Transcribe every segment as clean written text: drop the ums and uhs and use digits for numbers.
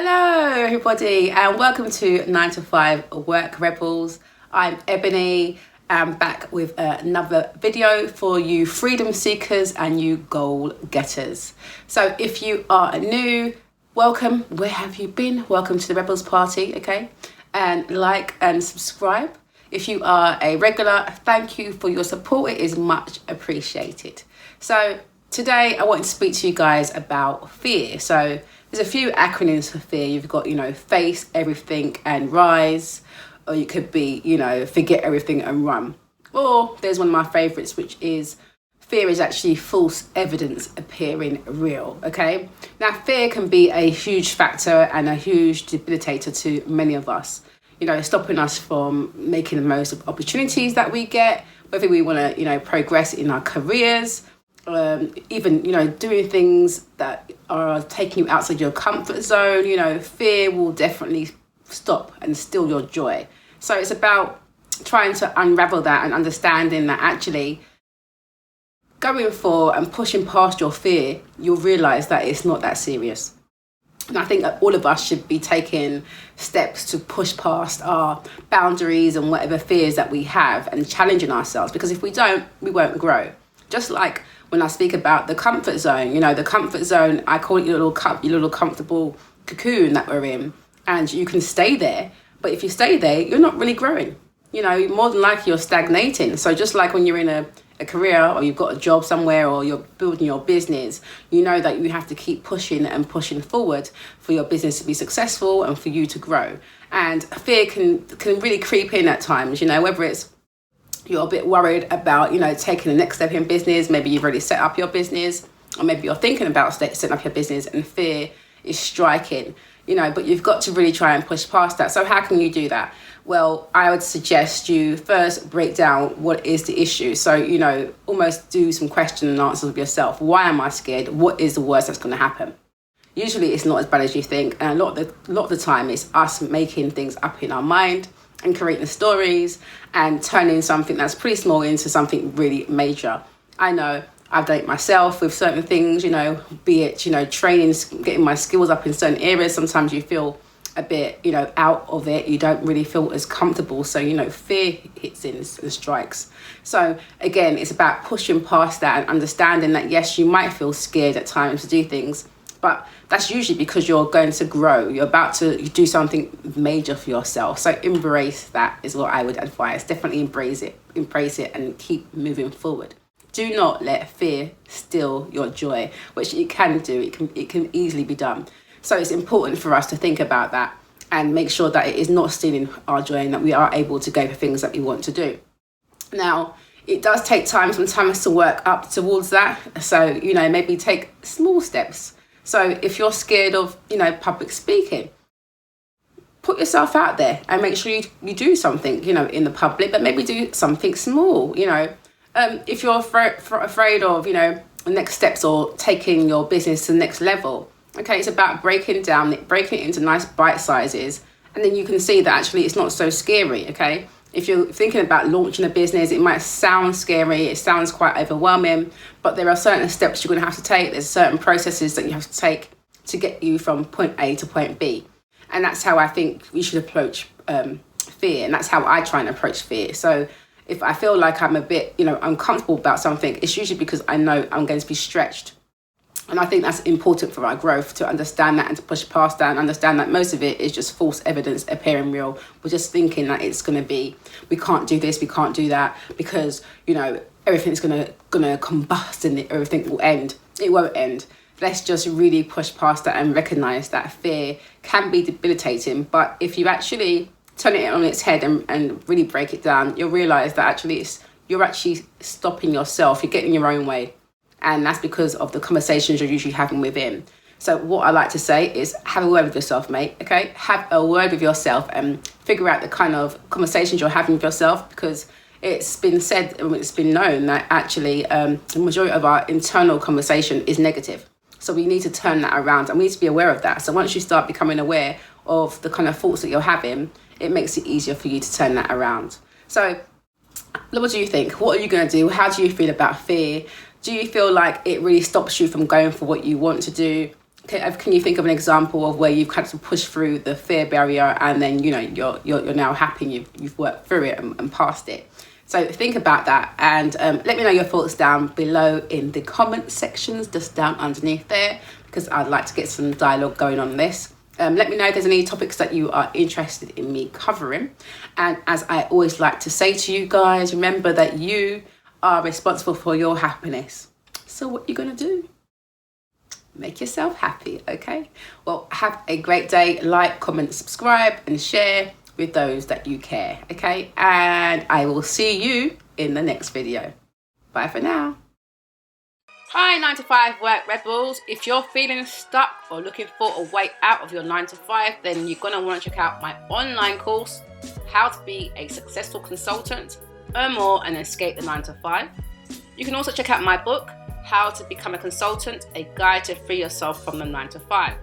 Hello, everybody, and welcome to 9 to 5 Work Rebels. I'm Ebony. I'm back with another video for you freedom seekers and you goal getters. So if you are new, welcome. Where have you been? Welcome to the Rebels Party, okay? And like and subscribe. If you are a regular, thank you for your support. It is much appreciated. So today I want to speak to you guys about fear. So there's a few acronyms for fear. You've got, face everything and rise, or you could be, forget everything and run. Or there's one of my favorites, which is fear is actually false evidence appearing real, okay? Now, fear can be a huge factor and a huge debilitator to many of us, stopping us from making the most of opportunities that we get, whether we want to, progress in our careers, even doing things that are taking you outside your comfort zone. Fear will definitely stop and steal your joy. So it's about trying to unravel that and understanding that actually going for and pushing past your fear, you'll realize that it's not that serious. And I think that all of us should be taking steps to push past our boundaries and whatever fears that we have and challenging ourselves, because if we don't, we won't grow. Just like when I speak about the comfort zone, the comfort zone, I call it your little comfortable cocoon that we're in, and you can stay there. But if you stay there, you're not really growing. More than likely you're stagnating. So just like when you're in a career or you've got a job somewhere or you're building your business, you know that you have to keep pushing and pushing forward for your business to be successful and for you to grow. And fear can really creep in at times, whether it's you're a bit worried about, taking the next step in business. Maybe you've already set up your business, or maybe you're thinking about setting up your business and fear is striking, but you've got to really try and push past that. So how can you do that? Well, I would suggest you first break down what is the issue. So, almost do some question and answers with yourself. Why am I scared? What is the worst that's going to happen? Usually it's not as bad as you think. And a lot of the time it's us making things up in our mind and creating stories and turning something that's pretty small into something really major. I know I've done it myself with certain things, be it, training, getting my skills up in certain areas. Sometimes you feel a bit, out of it. You don't really feel as comfortable. So, fear hits in and strikes. So again, it's about pushing past that and understanding that, yes, you might feel scared at times to do things, but that's usually because you're going to grow. You're about to do something major for yourself. So embrace that is what I would advise. Definitely embrace it and keep moving forward. Do not let fear steal your joy, which it can do. It can easily be done. So it's important for us to think about that and make sure that it is not stealing our joy and that we are able to go for things that we want to do. Now, it does take time sometimes to work up towards that. So, maybe take small steps. So if you're scared of, public speaking, put yourself out there and make sure you do something, in the public, but maybe do something small, If you're afraid of, next steps or taking your business to the next level, okay, it's about breaking it into nice bite sizes. And then you can see that actually it's not so scary, okay? If you're thinking about launching a business, it might sound scary, it sounds quite overwhelming, but there are certain steps you're going to have to take. There's certain processes that you have to take to get you from point A to point B. And that's how I think we should approach fear. And that's how I try and approach fear. So if I feel like I'm a bit, uncomfortable about something, it's usually because I know I'm going to be stretched. And I think that's important for our growth, to understand that and to push past that and understand that most of it is just false evidence appearing real. We're just thinking that it's going to be, we can't do this, we can't do that, because, everything's going to combust and everything will end. It won't end. Let's just really push past that and recognize that fear can be debilitating. But if you actually turn it on its head and really break it down, you'll realize that actually you're actually stopping yourself. You're getting your own way. And that's because of the conversations you're usually having within. So what I like to say is have a word with yourself, mate, okay? Have a word with yourself and figure out the kind of conversations you're having with yourself, because it's been said and it's been known that actually the majority of our internal conversation is negative. So we need to turn that around and we need to be aware of that. So once you start becoming aware of the kind of thoughts that you're having, it makes it easier for you to turn that around. So what do you think? What are you going to do? How do you feel about fear? Do you feel like it really stops you from going for what you want to do? Okay, can you think of an example of where you've kind of pushed through the fear barrier and then you're now happy and you've worked through it and passed it? So think about that and let me know your thoughts down below in the comment sections, just down underneath there, because I'd like to get some dialogue going on this. Let me know if there's any topics that you are interested in me covering. And as I always like to say to you guys, remember that you are responsible for your happiness. So what you gonna do? Make yourself happy, okay? Well, have a great day. Like, comment, subscribe, and share with those that you care, okay? And I will see you in the next video. Bye for now. Hi 9 to 5 work rebels. If you're feeling stuck or looking for a way out of your 9 to 5, then you're gonna want to check out my online course, How to Be a Successful Consultant, Earn More and Escape the 9 to 5. You can also check out my book, How to Become a Consultant, a guide to free yourself from the 9 to 5.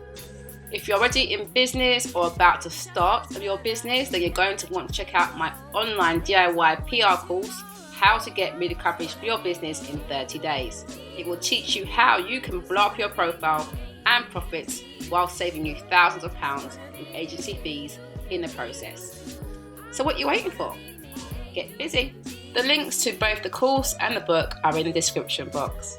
If you're already in business or about to start your business, then you're going to want to check out my online DIY PR course, How to Get Media Coverage for Your Business in 30 days. It will teach you how you can blow up your profile and profits while saving you thousands of pounds in agency fees in the process. So what are you waiting for? Get busy. The links to both the course and the book are in the description box.